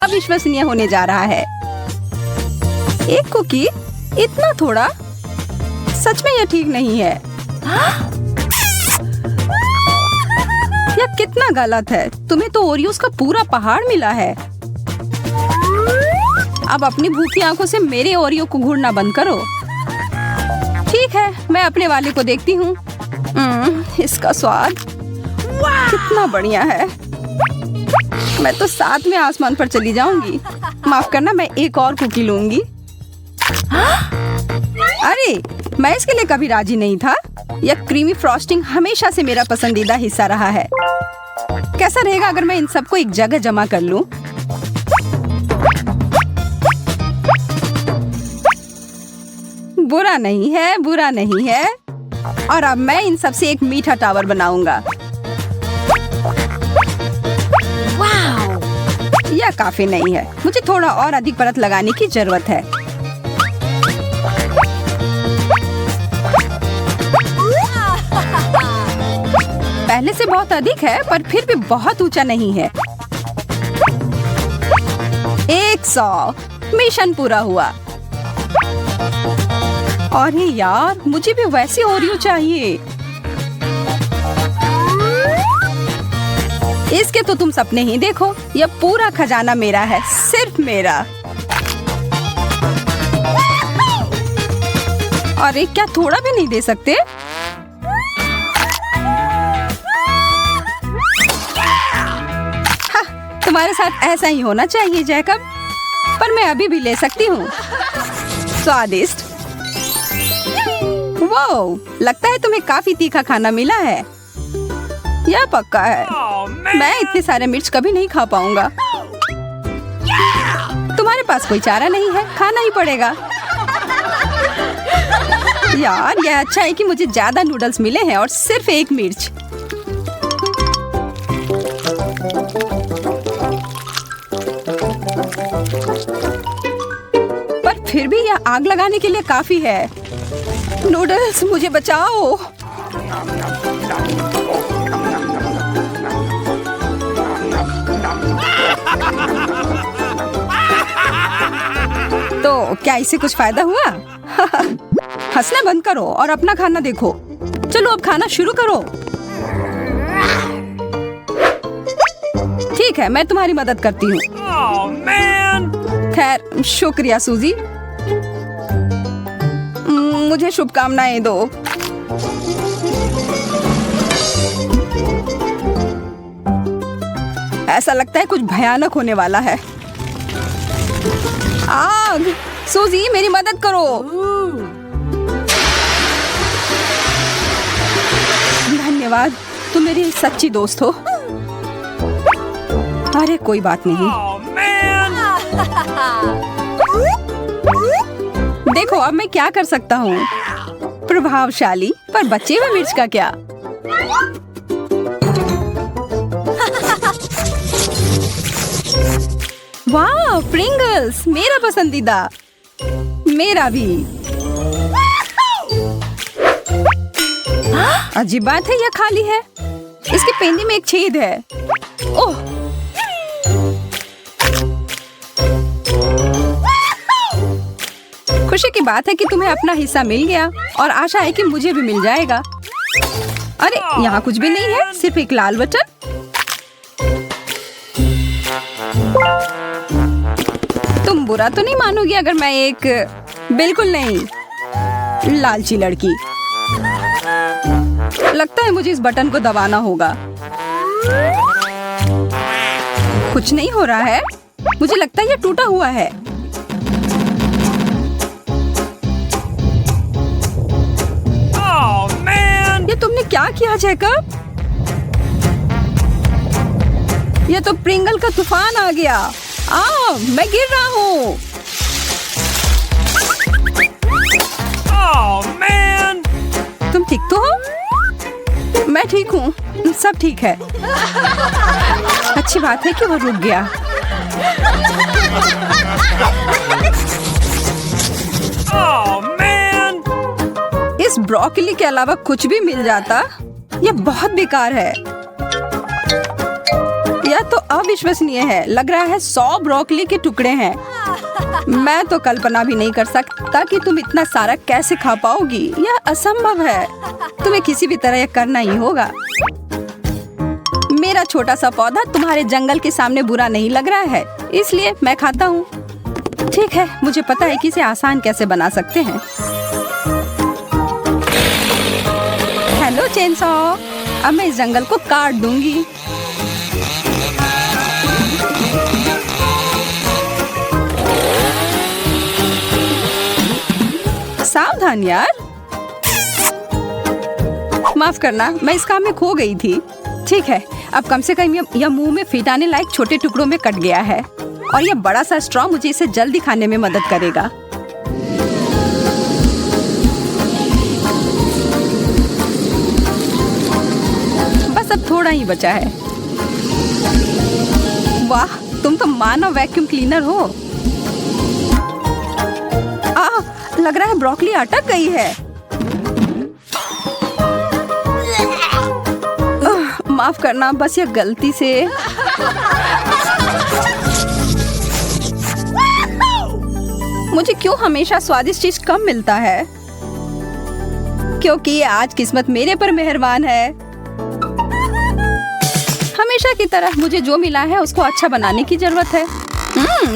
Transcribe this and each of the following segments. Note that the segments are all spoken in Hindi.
अविश्वसनीय होने जा रहा है। एक कुकी, इतना थोड़ा? सच में यह ठीक नहीं है। यह कितना गलत है। तुम्हें तो ओरियोस का पूरा पहाड़ मिला है। अब अपनी भूखी आंखों से मेरे ओरियो को घूरना बंद करो। ठीक है, मैं अपने वाले को देखती हूँ। इसका स्वाद कितना बढ़िया है। मैं तो साथ में आसमान पर चली जाऊंगी। माफ करना, मैं एक और कुकी लूंगी। अरे, मैं इसके लिए कभी राजी नहीं था। यह क्रीमी फ्रॉस्टिंग हमेशा से मेरा पसंदीदा हिस्सा रहा है। कैसा रहेगा अगर मैं इन सबको एक जगह जमा कर लूं? बुरा नहीं है, बुरा नहीं है। और अब मैं इन सब से एक मीठा टावर बनाऊंगा। यह काफी नहीं है। मुझे थोड़ा और अधिक परत लगाने की जरूरत है। पहले से बहुत अधिक है, पर फिर भी बहुत ऊंचा नहीं है। 100। मिशन पूरा हुआ। अरे यार, मुझे भी वैसे ओरियो चाहिए। इसके तो तुम सपने ही देखो। यह पूरा खजाना मेरा है, सिर्फ मेरा। अरे, क्या थोड़ा भी नहीं दे सकते? तुम्हारे साथ ऐसा ही होना चाहिए जैकब। पर मैं अभी भी ले सकती हूँ। स्वादिष्ट। वाओ, लगता है तुम्हें काफी तीखा खाना मिला है। यह पक्का है। मैं इतने सारे मिर्च कभी नहीं खा पाऊंगा। तुम्हारे पास कोई चारा नहीं है, खाना ही पड़ेगा। यार, यह अच्छा है कि मुझे ज्यादा नूडल्स मिले हैं और सिर्फ एक मिर्च। पर फिर भी यह आग लगाने के लिए काफी है। नूडल्स, मुझे बचाओ। तो क्या इससे कुछ फायदा हुआ? हंसना बंद करो और अपना खाना देखो। चलो अब खाना शुरू करो। ठीक है, मैं तुम्हारी मदद करती हूँ। खैर, शुक्रिया सूजी। मुझे शुभकामनाएं दो। ऐसा लगता है कुछ भयानक होने वाला है। आग! सूजी, मेरी मदद करो। धन्यवाद, तुम मेरी सच्ची दोस्त हो। अरे कोई बात नहीं। देखो, अब मैं क्या कर सकता हूँ। प्रभावशाली, पर बचे हुए मिर्च का क्या? वाह, प्रिंगल्स, मेरा पसंदीदा। मेरा भी। अजीब बात है, यह खाली है। इसके पेंदी में एक छेद है। ओह, खुशी की बात है कि तुम्हें अपना हिस्सा मिल गया और आशा है कि मुझे भी मिल जाएगा। अरे, यहाँ कुछ भी नहीं है, सिर्फ एक लाल बटन। तुम बुरा तो नहीं मानोगी अगर मैं एक बिल्कुल नहीं लालची लड़की। लगता है मुझे इस बटन को दबाना होगा। कुछ नहीं हो रहा है। मुझे लगता है ये टूटा हुआ है। ये तुमने क्या किया जैकब? ये तो प्रिंगल का तूफान आ गया। मैं गिर रहा हूँ। तुम ठीक तो हो? मैं ठीक हूँ, सब ठीक है। अच्छी बात है कि वो रुक गया। इस ब्रोकली के अलावा कुछ भी मिल जाता। यह बहुत बेकार है। यह तो अविश्वसनीय है। लग रहा है 100 ब्रोकली के टुकड़े हैं। मैं तो कल्पना भी नहीं कर सकता कि तुम इतना सारा कैसे खा पाओगी। यह असंभव है। तुम्हें किसी भी तरह यह करना ही होगा। मेरा छोटा सा पौधा तुम्हारे जंगल के सामने बुरा नहीं लग रहा है, इसलिए मैं खाता हूँ। ठीक है, मुझे पता है कि इसे आसान कैसे बना सकते हैं। हेलो चेनसॉ, अब मैं इस जंगल को काट दूंगी। सावधान यार। माफ करना, मैं इस काम में खो गई थी। ठीक है, अब कम से कम यह मुंह में फिट आने लायक छोटे टुकड़ों में कट गया है और यह बड़ा सा स्ट्रॉ मुझे इसे जल्दी खाने में मदद करेगा। बस अब थोड़ा ही बचा है। वाह, तुम तो मानव वैक्यूम क्लीनर हो। लग रहा है ब्रोकली अटक गई है। माफ करना, बस यह गलती से। मुझे क्यों हमेशा स्वादिष्ट चीज कम मिलता है? क्योंकि आज किस्मत मेरे पर मेहरबान है। हमेशा की तरह मुझे जो मिला है उसको अच्छा बनाने की जरूरत है।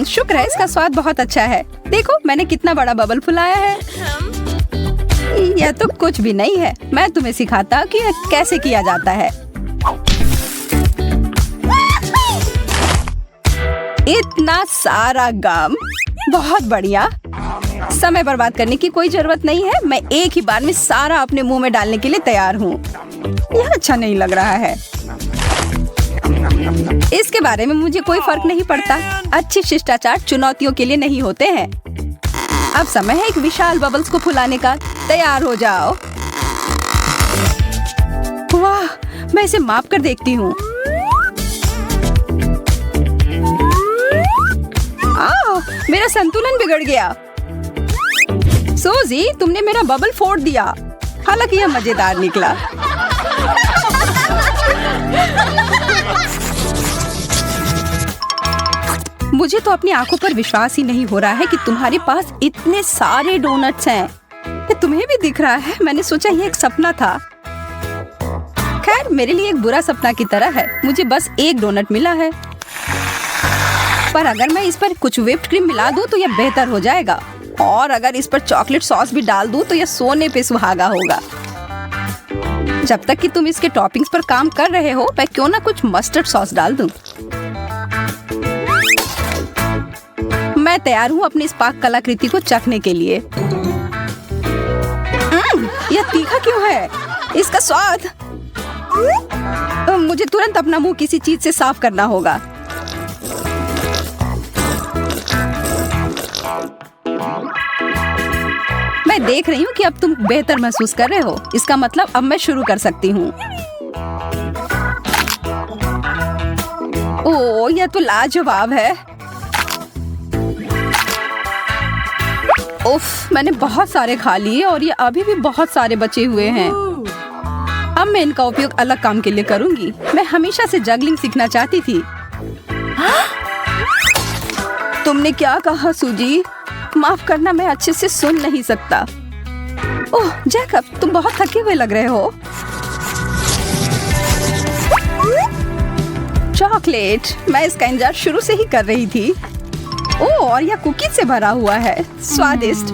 शुक्र है, इसका स्वाद बहुत अच्छा है। देखो मैंने कितना बड़ा बबल फुलाया है। यह तो कुछ भी नहीं है। मैं तुम्हें सिखाता कि यह कैसे किया जाता है। इतना सारा गम, बहुत बढ़िया। समय बर्बाद करने की कोई जरूरत नहीं है। मैं एक ही बार में सारा अपने मुंह में डालने के लिए तैयार हूँ। यह अच्छा नहीं लग रहा है। इसके बारे में मुझे कोई फर्क नहीं पड़ता। अच्छी शिष्टाचार चुनौतियों के लिए नहीं होते हैं। अब समय है एक विशाल बबल्स को फुलाने का। तैयार हो जाओ। वाह, मैं इसे माप कर देखती हूँ। मेरा संतुलन बिगड़ गया। सूजी, तुमने मेरा बबल फोड़ दिया। हालांकि यह मजेदार निकला। मुझे तो अपनी आंखों पर विश्वास ही नहीं हो रहा है कि तुम्हारे पास इतने सारे डोनट्स हैं। ये तुम्हें भी दिख रहा है? मैंने सोचा ये एक सपना था। खैर, मेरे लिए एक बुरा सपना की तरह है। मुझे बस एक डोनट मिला है, पर अगर मैं इस पर कुछ व्हिप्ड क्रीम मिला दूं तो यह बेहतर हो जाएगा। और अगर इस पर चॉकलेट सॉस भी डाल दूं तो यह सोने पे सुहागा होगा। जब तक कि तुम इसके टॉपिंग्स पर काम कर रहे हो, मैं क्यों ना कुछ मस्टर्ड सॉस डाल दूं। मैं तैयार हूँ अपनी इस पाक कलाकृति को चखने के लिए। यह तीखा क्यों है? इसका स्वाद। मुझे तुरंत अपना मुंह किसी चीज से साफ करना होगा। मैं देख रही हूँ कि अब तुम बेहतर महसूस कर रहे हो। इसका मतलब अब मैं शुरू कर सकती हूँ। ओह, यह तो लाजवाब है। उफ, मैंने बहुत सारे खा लिए और ये अभी भी बहुत सारे बचे हुए हैं। अब मैं इनका उपयोग अलग काम के लिए करूंगी। मैं हमेशा से जगलिंग सीखना चाहती थी। तुमने क्या कहा सूजी? माफ करना, मैं अच्छे से सुन नहीं सकता। ओह जैकब, तुम बहुत थके हुए लग रहे हो। चॉकलेट, मैं इसका इंतजार शुरू से ही कर रही थी। ओह, और यह कुकीज से भरा हुआ है। स्वादिष्ट।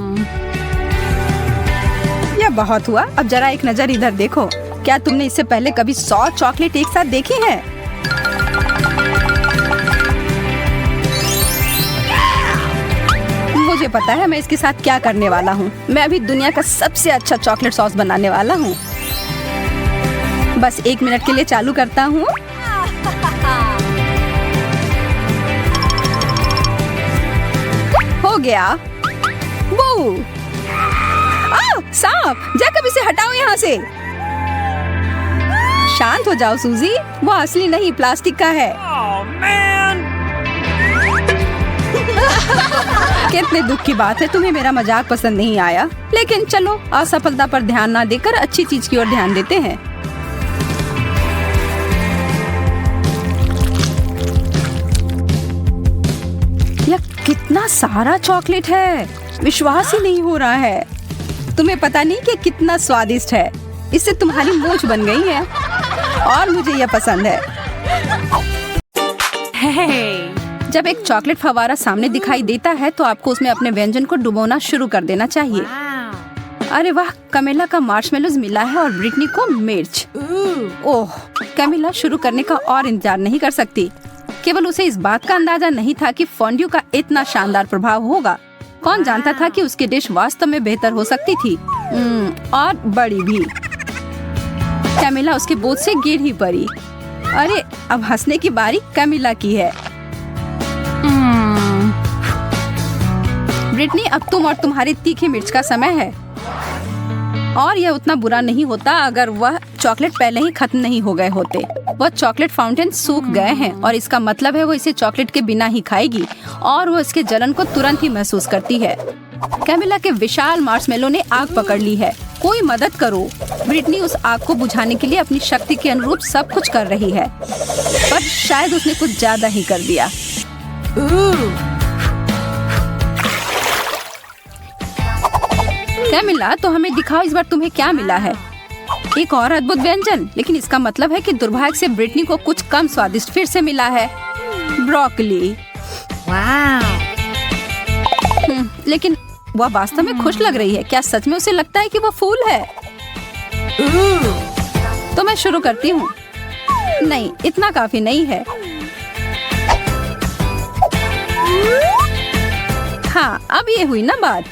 यह बहुत हुआ। अब जरा एक नजर इधर देखो। क्या तुमने इससे पहले कभी 100 चॉकलेट एक साथ देखी है? मुझे पता है मैं इसके साथ क्या करने वाला हूँ। मैं अभी दुनिया का सबसे अच्छा चॉकलेट सॉस बनाने वाला हूँ। बस 1 मिनट के लिए चालू करता हूँ। हो गया। वो सांप! जैकब, इसे हटाओ यहाँ से। शांत हो जाओ सूजी, वो असली नहीं प्लास्टिक का है। कितने दुख की बात है, तुम्हें मेरा मजाक पसंद नहीं आया। लेकिन चलो, असफलता पर ध्यान ना देकर अच्छी चीज की ओर ध्यान देते हैं। इतना सारा चॉकलेट है, विश्वास ही नहीं हो रहा है। तुम्हें पता नहीं कि कितना स्वादिष्ट है। इससे तुम्हारी मूंछ बन गई है और मुझे यह पसंद है। जब एक चॉकलेट फव्वारा सामने दिखाई देता है तो आपको उसमें अपने व्यंजन को डुबोना शुरू कर देना चाहिए। अरे वाह, कैमिला का मार्शमेलोज मिला है और ब्रिटनी को मिर्च। ओह, कैमिला शुरू करने का और इंतजार नहीं कर सकती। केवल उसे इस बात का अंदाजा नहीं था कि फोंड्यू का इतना शानदार प्रभाव होगा। कौन जानता था कि उसकी डिश वास्तव में बेहतर हो सकती थी, और बड़ी भी। कैमिला उसके बोझ से गिर ही पड़ी। अरे, अब हंसने की बारी कैमिला की है। ब्रिटनी, अब तुम और तुम्हारी तीखी मिर्च का समय है। और यह उतना बुरा नहीं होता अगर वह चॉकलेट पहले ही खत्म नहीं हो गए होते। वह चॉकलेट फाउंटेन सूख गए हैं और इसका मतलब है वो इसे चॉकलेट के बिना ही खाएगी और वो इसके जलन को तुरंत ही महसूस करती है। कैमिला के विशाल मार्शमेलो ने आग पकड़ ली है। कोई मदद करो। ब्रिटनी उस आग को बुझाने के लिए अपनी शक्ति के अनुरूप सब कुछ कर रही है, पर शायद उसने कुछ ज्यादा ही कर दिया। कैमिला, तो हमें दिखाओ इस बार तुम्हें क्या मिला है। एक और अद्भुत व्यंजन, लेकिन इसका मतलब है कि दुर्भाग्य से ब्रिटनी को कुछ कम स्वादिष्ट फिर से मिला है, ब्रोकली। लेकिन वह वास्तव में खुश लग रही है। क्या सच में उसे लगता है कि वह फूल है? तो मैं शुरू करती हूँ। नहीं, इतना काफी नहीं है। हाँ, अब ये हुई ना बात।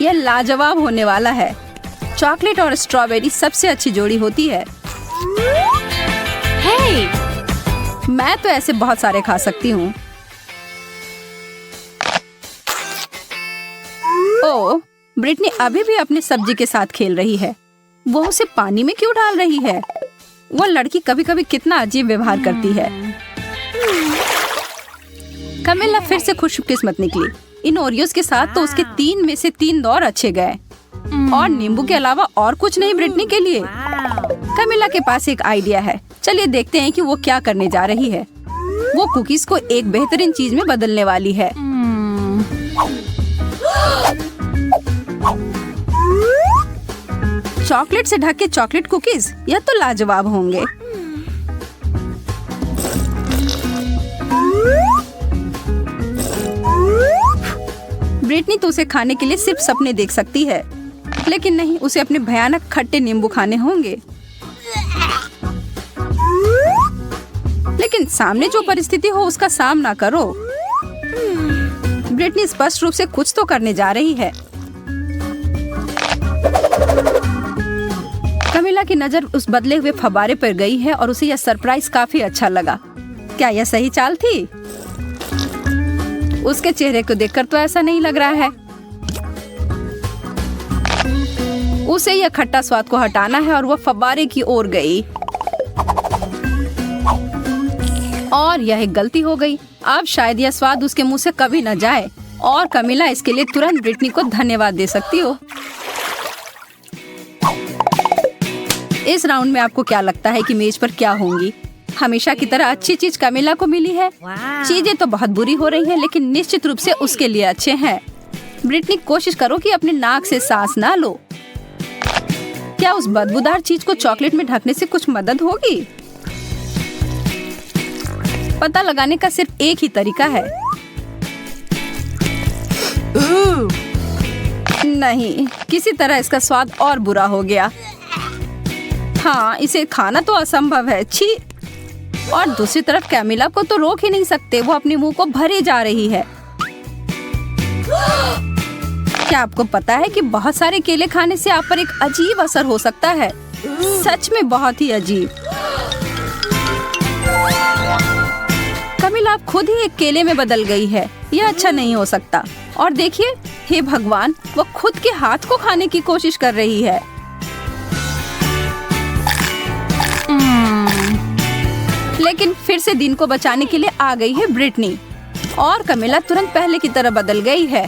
यह लाजवाब होने वाला है। चॉकलेट और स्ट्रॉबेरी सबसे अच्छी जोड़ी होती है। हे! मैं तो ऐसे बहुत सारे खा सकती हूँ। ओह, ब्रिटनी अभी भी अपनी सब्जी के साथ खेल रही है। वो उसे पानी में क्यों डाल रही है? वो लड़की कभी कभी कितना अजीब व्यवहार करती है। कैमिला फिर से खुशकिस्मत निकली। इन ओरियोस के साथ तो उसके 3 में से 3 दौर अच्छे गए, और नींबू के अलावा और कुछ नहीं ब्रिटनी के लिए। कैमिला के पास एक आइडिया है। चलिए देखते हैं कि वो क्या करने जा रही है। वो कुकीज को एक बेहतरीन चीज में बदलने वाली है। चॉकलेट से ढके चॉकलेट कुकीज, यह तो लाजवाब होंगे। ब्रिटनी तो उसे खाने के लिए सिर्फ सपने देख सकती है, लेकिन नहीं, उसे अपने भयानक खट्टे नींबू खाने होंगे। लेकिन सामने जो परिस्थिति हो उसका सामना करो। ब्रिटनी स्पष्ट रूप से कुछ तो करने जा रही है। कैमिला की नजर उस बदले हुए फव्वारे पर गई है और उसे यह सरप्राइज काफी अच्छा लगा। क्या यह सही चाल थी? उसके चेहरे को देखकर तो ऐसा नहीं लग रहा है। उसे यह खट्टा स्वाद को हटाना है और वह फव्वारे की ओर गई, और यह एक गलती हो गई। अब शायद यह स्वाद उसके मुंह से कभी न जाए, और कैमिला इसके लिए तुरंत ब्रिटनी को धन्यवाद दे सकती हो। इस राउंड में आपको क्या लगता है कि मेज पर क्या होंगी? हमेशा की तरह अच्छी चीज कैमिला को मिली है। चीजें तो बहुत बुरी हो रही हैं, लेकिन निश्चित रूप से उसके लिए अच्छे हैं। ब्रिटनी, कोशिश करो कि अपने नाक से सांस ना लो। क्या उस बदबूदार चीज को चॉकलेट में ढकने से कुछ मदद होगी? पता लगाने का सिर्फ एक ही तरीका है। नहीं, किसी तरह इसका स्वाद और बुरा हो गया। हाँ, इसे खाना तो असंभव है। छी! और दूसरी तरफ कैमिला को तो रोक ही नहीं सकते, वो अपने मुंह को भरे जा रही है। क्या आपको पता है कि बहुत सारे केले खाने से आप पर एक अजीब असर हो सकता है? सच में बहुत ही अजीब। कैमिला अब खुद ही एक केले में बदल गई है। यह अच्छा नहीं हो सकता। और देखिए, हे भगवान, वो खुद के हाथ को खाने की कोशिश कर रही है। लेकिन फिर से दिन को बचाने के लिए आ गई है ब्रिटनी, और कैमिला तुरंत पहले की तरह बदल गई है।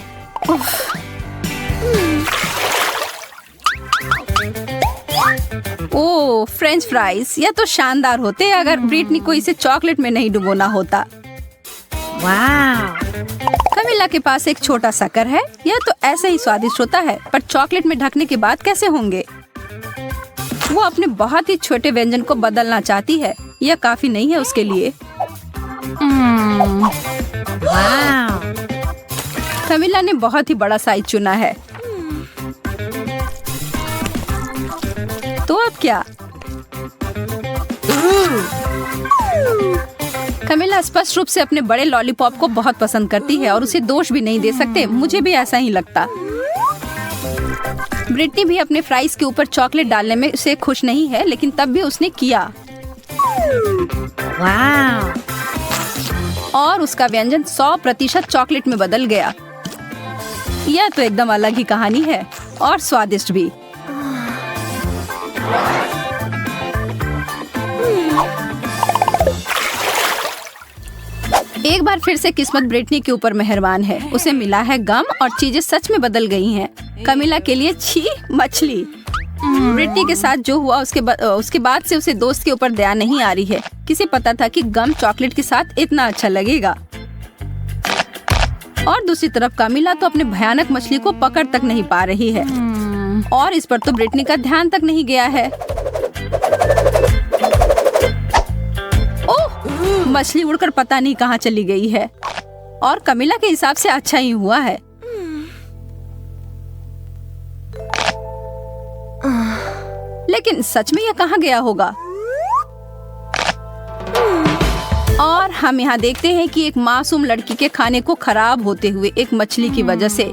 ओह, फ्रेंच फ्राइज, यह तो शानदार होते अगर ब्रिटनी को इसे चॉकलेट में नहीं डुबोना होता। कमिला के पास एक छोटा शक्कर है। यह तो ऐसे ही स्वादिष्ट होता है, पर चॉकलेट में ढकने के बाद कैसे होंगे? वो अपने बहुत ही छोटे व्यंजन को बदलना चाहती है। यह काफी नहीं है उसके लिए। कमिला ने बहुत ही बड़ा साइज चुना है। तो अब क्या? कमिला स्पष्ट रूप से अपने बड़े लॉलीपॉप को बहुत पसंद करती है और उसे दोष भी नहीं दे सकते। मुझे भी ऐसा ही लगता। ब्रिटनी भी अपने फ्राइज के ऊपर चॉकलेट डालने में उसे खुश नहीं है, लेकिन तब भी उसने किया। और उसका व्यंजन 100% चॉकलेट में बदल गया। यह तो एकदम अलग ही कहानी है और स्वादिष्ट भी। एक बार फिर से किस्मत ब्रिटनी के ऊपर मेहरबान है। उसे मिला है गम और चीजें सच में बदल गई हैं। कमिला के लिए छी मछली। ब्रिटनी के साथ जो हुआ उसके बाद से उसे दोस्त के ऊपर दया नहीं आ रही है। किसे पता था कि गम चॉकलेट के साथ इतना अच्छा लगेगा। और दूसरी तरफ कमिला तो अपने भयानक मछली को पकड़ तक नहीं पा रही है। और इस पर तो ब्रिटनी का ध्यान तक नहीं गया है। ओह, मछली उड़कर पता नहीं कहाँ चली गई है। और कमिला के हिसाब से अच्छा ही हुआ है। लेकिन सच में यह कहाँ गया होगा? और हम यहाँ देखते हैं कि एक मासूम लड़की के खाने को खराब होते हुए एक मछली की वजह से।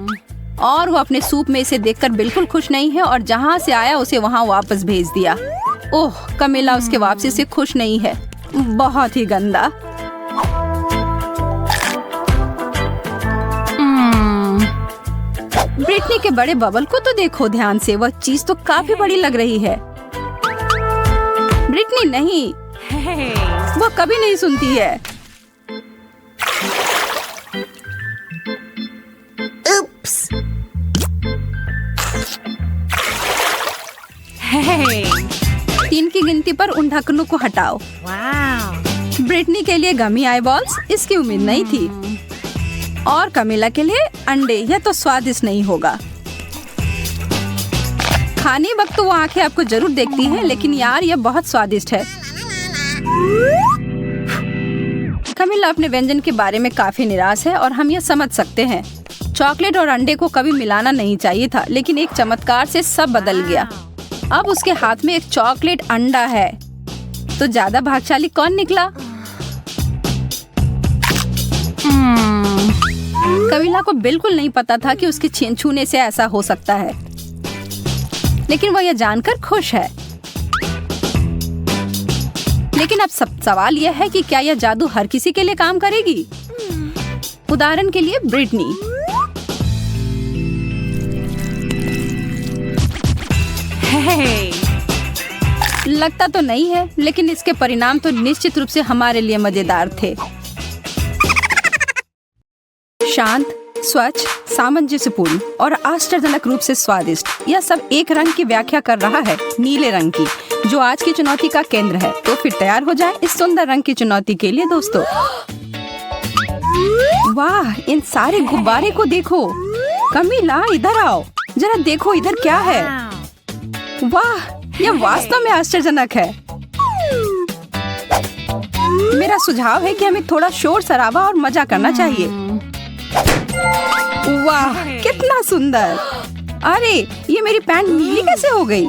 और वो अपने सूप में इसे देखकर बिल्कुल खुश नहीं है और जहाँ से आया उसे वहाँ वापस भेज दिया। ओह, कमिला उसके वापसी से खुश नहीं है। बहुत ही गंदा। ब्रिटनी के बड़े बबल को तो देखो ध्यान से। वह चीज तो काफी बड़ी लग रही है। ब्रिटनी नहीं, वो कभी नहीं सुनती है। Oops. 3 की गिनती पर उन ढक्कनों को हटाओ। ब्रिटनी के लिए गमी आई बॉल्स, इसकी उम्मीद नहीं थी। और कमिला के लिए अंडे। यह तो स्वादिष्ट नहीं होगा। खाने वक्त तो वो आंखें आपको जरूर देखती हैं, लेकिन यार यह बहुत स्वादिष्ट है। कमिला अपने व्यंजन के बारे में काफी निराश है और हम यह समझ सकते हैं। चॉकलेट और अंडे को कभी मिलाना नहीं चाहिए था, लेकिन एक चमत्कार से सब बदल गया। अब उसके हाथ में एक चॉकलेट अंडा है। तो ज्यादा भाग्यशाली कौन निकला? कमिला को बिल्कुल नहीं पता था कि उसके छूने से ऐसा हो सकता है, लेकिन वह यह जानकर खुश है। लेकिन अब सवाल यह है कि क्या यह जादू हर किसी के लिए काम करेगी? उदाहरण के लिए ब्रिटनी। लगता तो नहीं है, लेकिन इसके परिणाम तो निश्चित रूप से हमारे लिए मजेदार थे। शांत, स्वच्छ, सामंजस्यपूर्ण और आश्चर्यजनक रूप से स्वादिष्ट। यह सब एक रंग की व्याख्या कर रहा है, नीले रंग की, जो आज की चुनौती का केंद्र है। तो फिर तैयार हो जाए इस सुंदर रंग की चुनौती के लिए दोस्तों। वाह, इन सारे गुब्बारे को देखो। कमिला इधर आओ, जरा देखो इधर क्या है। वाह, यह वास्तव में आश्चर्यजनक है। मेरा सुझाव है कि हमें थोड़ा शोर शराबा और मजा करना चाहिए। वाह, कितना सुंदर। अरे, ये मेरी पैंट नीली कैसे हो गई?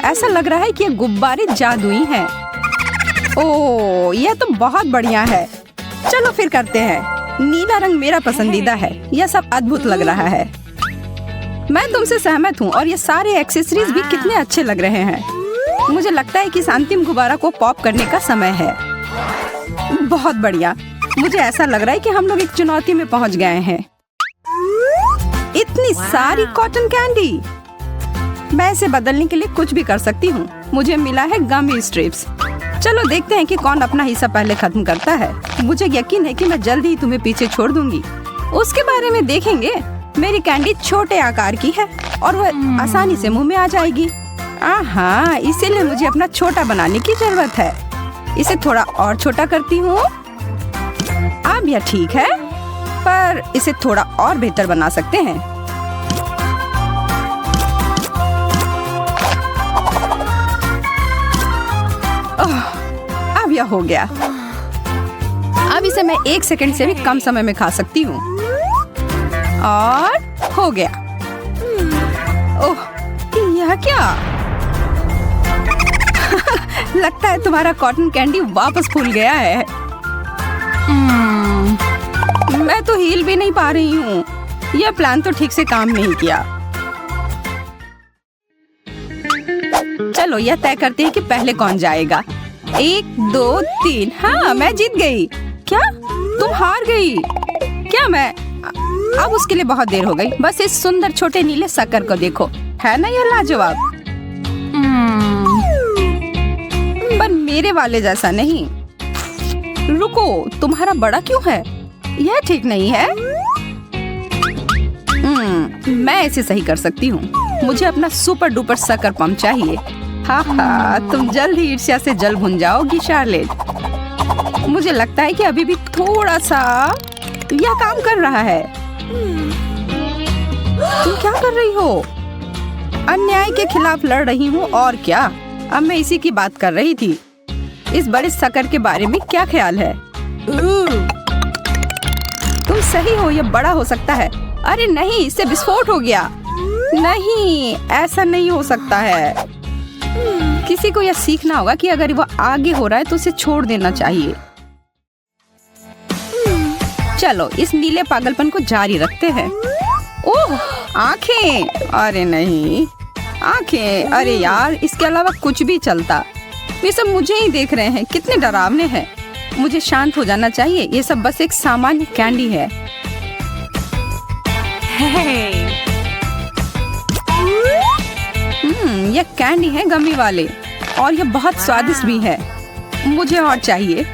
ऐसा लग रहा है कि ये गुब्बारे जादुई हैं। ओह, यह तो बहुत बढ़िया है। चलो फिर करते हैं। नीला रंग मेरा पसंदीदा है। यह सब अद्भुत लग रहा है। मैं तुमसे सहमत हूँ। और ये सारे एक्सेसरीज भी कितने अच्छे लग रहे हैं। मुझे लगता है कि इस अंतिम गुब्बारा को पॉप करने का समय है। बहुत बढ़िया। मुझे ऐसा लग रहा है कि हम लोग एक चुनौती में पहुँच गए हैं। इतनी सारी कॉटन कैंडी। मैं इसे बदलने के लिए कुछ भी कर सकती हूँ। मुझे मिला है गमी स्ट्रिप्स। चलो देखते हैं कि कौन अपना हिस्सा पहले खत्म करता है। मुझे यकीन है कि मैं जल्दी ही तुम्हें पीछे छोड़ दूंगी। उसके बारे में देखेंगे। मेरी कैंडी छोटे आकार की है और वह आसानी से मुंह में आ जाएगी। आहा, इसीलिए मुझे अपना छोटा बनाने की जरूरत है। इसे थोड़ा और छोटा करती हूँ। अब यह ठीक है, पर इसे थोड़ा और बेहतर बना सकते हैं। अब यह हो गया। अब इसे मैं 1 सेकंड से भी कम समय में खा सकती हूँ। और हो गया। ओह, यह क्या? लगता है तुम्हारा कॉटन कैंडी वापस फूल गया है। मैं तो हिल भी नहीं पा रही हूँ। यह प्लान तो ठीक से काम नहीं किया। चलो यह तय करते हैं कि पहले कौन जाएगा। 1 2 3। हाँ, मैं जीत गई। क्या? तुम हार गई? क्या मैं? अब उसके लिए बहुत देर हो गई। बस इस सुंदर छोटे नीले शक्कर को देखो, है ना यह लाजवाब? पर मेरे वाले जैसा नहीं। रुको, तुम्हारा बड़ा क्यों है? यह ठीक नहीं है। मैं इसे सही कर सकती हूँ। मुझे अपना सुपर डुपर शक्कर पंप चाहिए। हाँ, तुम जल्द ही ईर्ष्या से जल भुन जाओगी शार्लेट। मुझे लगता है कि अभी भी थोड़ा सा यह काम कर रहा है। तुम क्या कर रही हो? अन्याय के खिलाफ लड़ रही हूँ और क्या। अब मैं इसी की बात कर रही थी। इस बड़े शक्कर के बारे में क्या ख्याल है? तुम सही हो, यह बड़ा हो सकता है। अरे नहीं, इससे विस्फोट हो गया। नहीं, ऐसा नहीं हो सकता है। किसी को यह सीखना होगा कि अगर वो आगे हो रहा है तो उसे छोड़ देना चाहिए। चलो इस नीले पागलपन को जारी रखते हैं। ओह, आंखें! अरे नहीं, आंखें! अरे यार, इसके अलावा कुछ भी चलता। ये सब मुझे ही देख रहे हैं। कितने डरावने हैं। मुझे शांत हो जाना चाहिए। ये सब बस एक सामान्य कैंडी है। यह कैंडी है गमी वाले, और यह बहुत स्वादिष्ट भी है। मुझे और चाहिए।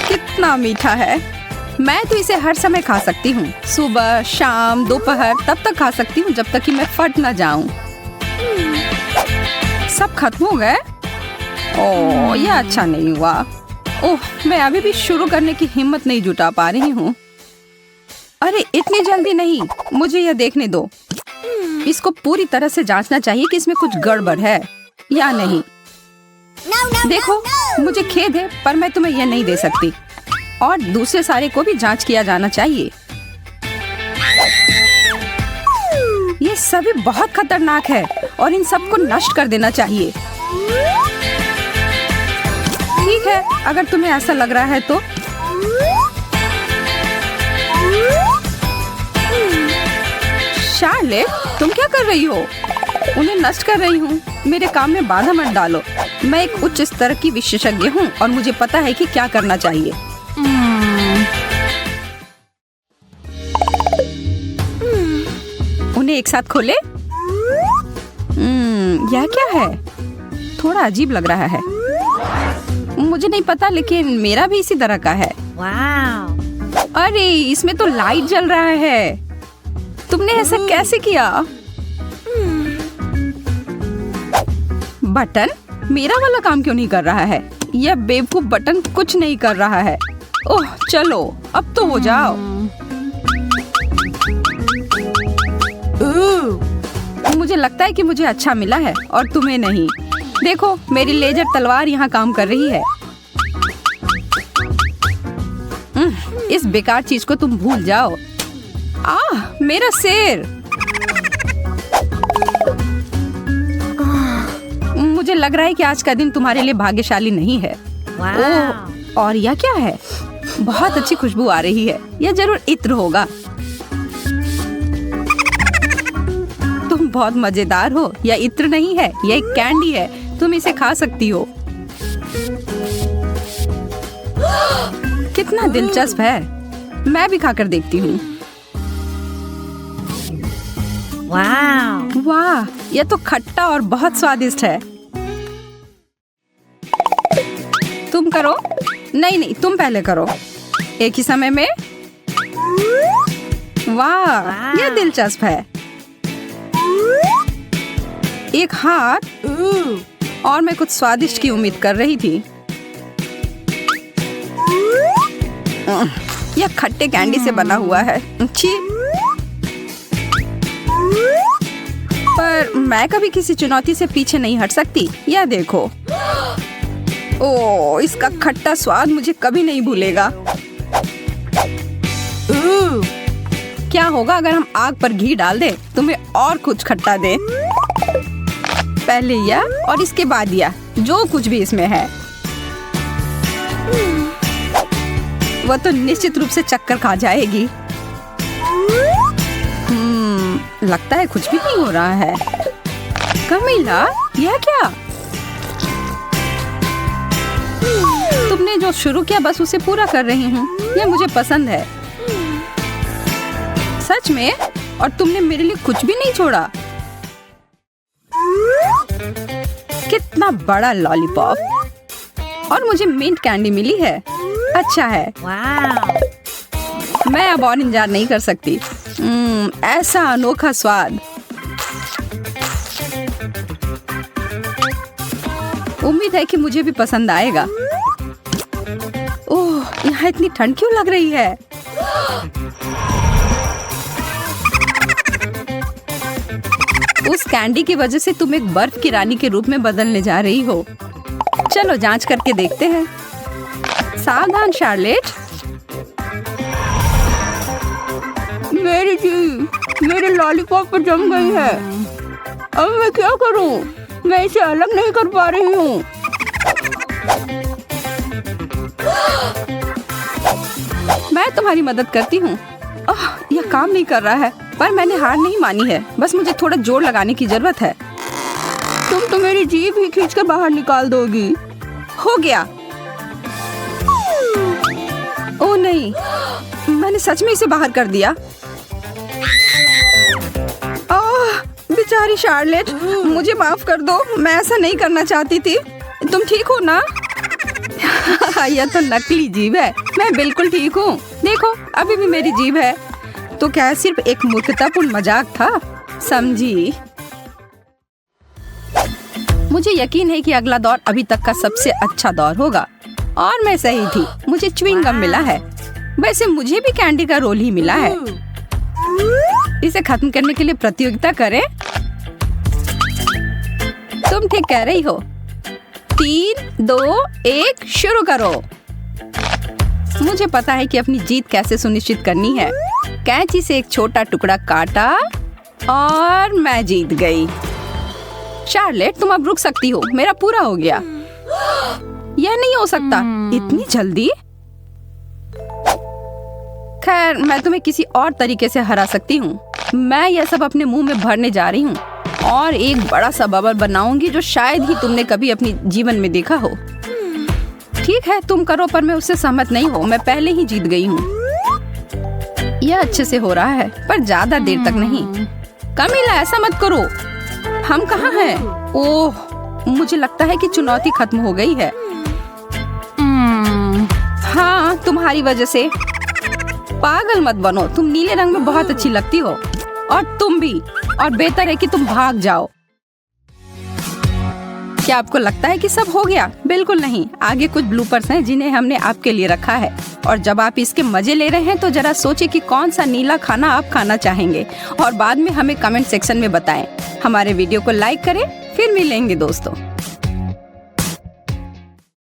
कितना मीठा है। मैं तो इसे हर समय खा सकती हूँ। सुबह, शाम, दोपहर, तब तक खा सकती हूँ जब तक कि मैं फट ना जाऊं। सब खत्म हो गए? ओह, यह अच्छा नहीं हुआ। ओह, मैं अभी भी शुरू करने की हिम्मत नहीं जुटा पा रही हूँ। अरे इतनी जल्दी नहीं, मुझे यह देखने दो। इसको पूरी तरह से जांचना चाहिए कि इसमें कुछ गड़बड़ है या नहीं। देखो, मुझे खेद है, पर मैं तुम्हें यह नहीं दे सकती। और दूसरे सारे को भी जांच किया जाना चाहिए। ये सभी बहुत खतरनाक है और इन सबको नष्ट कर देना चाहिए। ठीक है, अगर तुम्हें ऐसा लग रहा है तो। शार्लेट, तुम क्या कर रही हो? उन्हें नष्ट कर रही हूँ। मेरे काम में बाधा मत डालो। मैं एक उच्च स्तर की विशेषज्ञ हूँ और मुझे पता है कि क्या करना चाहिए। उन्हें एक साथ खोले। यह क्या है? थोड़ा अजीब लग रहा है। मुझे नहीं पता, लेकिन मेरा भी इसी तरह का है। अरे इसमें तो लाइट जल रहा है। तुमने ऐसा कैसे किया? बटन? मेरा वाला काम क्यों नहीं कर रहा है? यह बेवकूफ बटन कुछ नहीं कर रहा है। ओह चलो, अब तो हो जाओ। मुझे लगता है कि मुझे अच्छा मिला है और तुम्हें नहीं। देखो, मेरी लेजर तलवार यहाँ काम कर रही है। इस बेकार चीज को तुम भूल जाओ। मेरा सिर! मुझे लग रहा है कि आज का दिन तुम्हारे लिए भाग्यशाली नहीं है। ओह, और यह क्या है? बहुत अच्छी खुशबू आ रही है। यह जरूर इत्र होगा। तुम बहुत मजेदार हो। यह इत्र नहीं है, यह एक कैंडी है। तुम इसे खा सकती हो। कितना दिलचस्प है। मैं भी खाकर देखती हूँ। वाह, यह तो खट्टा और बहुत स्वादिष्ट है। तुम करो। नहीं, तुम पहले करो। एक ही समय में। वाह, यह दिलचस्प है। एक हाथ। और मैं कुछ स्वादिष्ट की उम्मीद कर रही थी। यह खट्टे कैंडी से बना हुआ है। छी। पर मैं कभी किसी चुनौती से पीछे नहीं हट सकती। यह देखो। ओह, इसका खट्टा स्वाद मुझे कभी नहीं भूलेगा। क्या होगा अगर हम आग पर घी डाल दें, तुम्हें और कुछ खट्टा दे। पहले यह और इसके बाद यह, जो कुछ भी इसमें है वह तो निश्चित रूप से चक्कर खा जाएगी। लगता है कुछ भी नहीं हो रहा है। कमीला, यह क्या? तुमने जो शुरू किया बस उसे पूरा कर रही हूँ। यह मुझे पसंद है। सच में? और तुमने मेरे लिए कुछ भी नहीं छोड़ा। कितना बड़ा लॉलीपॉप। और मुझे मिंट कैंडी मिली है। अच्छा है। मैं अब और इंतजार नहीं कर सकती। ऐसा अनोखा स्वाद। उम्मीद है कि मुझे भी पसंद आएगा। ओह, यहाँ इतनी ठंड क्यों लग रही है? उस कैंडी की वजह से तुम एक बर्फ की रानी के रूप में बदलने जा रही हो। चलो जांच करके देखते हैं। सावधान शार्लेट। मेरी जी, मेरे लॉलीपॉप पर जम गई है। अब मैं क्या करूं? मैं इसे अलग नहीं कर पा रही हूँ। मैं तुम्हारी मदद करती हूँ। यह काम नहीं कर रहा है, पर मैंने हार नहीं मानी है। बस मुझे थोड़ा जोर लगाने की जरूरत है। तुम तो मेरी जीभ ही खींचकर बाहर निकाल दोगी। हो गया। ओह नहीं, मैंने सच में इसे बाहर कर दिया। बेचारी शार्लेट, मुझे माफ कर दो। मैं ऐसा नहीं करना चाहती थी। तुम ठीक हो ना? यह तो नकली जीभ है। मैं बिल्कुल ठीक हूँ। देखो, अभी भी मेरी जीभ है। तो क्या सिर्फ एक मूर्खतापूर्ण मजाक था? समझी? मुझे यकीन है कि अगला दौर अभी तक का सबसे अच्छा दौर होगा। और मैं सही थी। मुझे च्युइंग गम मिला है। वैसे मुझे भी कैंडी का रोल ही मिला है। इसे खत्म करने के लिए प्रतियोगिता करें? तुम ठीक कह रही हो। 3, 2, 1 शुरू करो। मुझे पता है कि अपनी जीत कैसे सुनिश्चित करनी है। कैंची से एक छोटा टुकड़ा काटा और मैं जीत गई। शार्लेट, तुम अब रुक सकती हो। मेरा पूरा हो गया। यह नहीं हो सकता। इतनी जल्दी? खैर, मैं तुम्हें किसी और तरीके से हरा सकती हूँ। मैं यह सब अपने मुंह में भरने जा रही हूँ और एक बड़ा सा बबल बनाऊंगी जो शायद ही तुमने कभी अपनी जीवन में देखा हो। ठीक है, तुम करो, पर मैं उससे सहमत नहीं हूँ। मैं पहले ही जीत गई हूँ। यह अच्छे से हो रहा है, पर ज्यादा देर तक नहीं। कमीला, ऐसा मत करो। हम कहाँ हैं? ओह, मुझे लगता है कि चुनौती खत्म हो गई है। हाँ, तुम्हारी वजह से। पागल मत बनो। तुम नीले रंग में बहुत अच्छी लगती हो। और तुम भी। और बेहतर है कि तुम भाग जाओ। क्या आपको लगता है कि सब हो गया? बिल्कुल नहीं। आगे कुछ ब्लूपर्स हैं जिन्हें हमने आपके लिए रखा है। और जब आप इसके मजे ले रहे हैं तो जरा सोचिए कि कौन सा नीला खाना आप खाना चाहेंगे और बाद में हमें कमेंट सेक्शन में बताएं। हमारे वीडियो को लाइक करें। फिर मिलेंगे दोस्तों।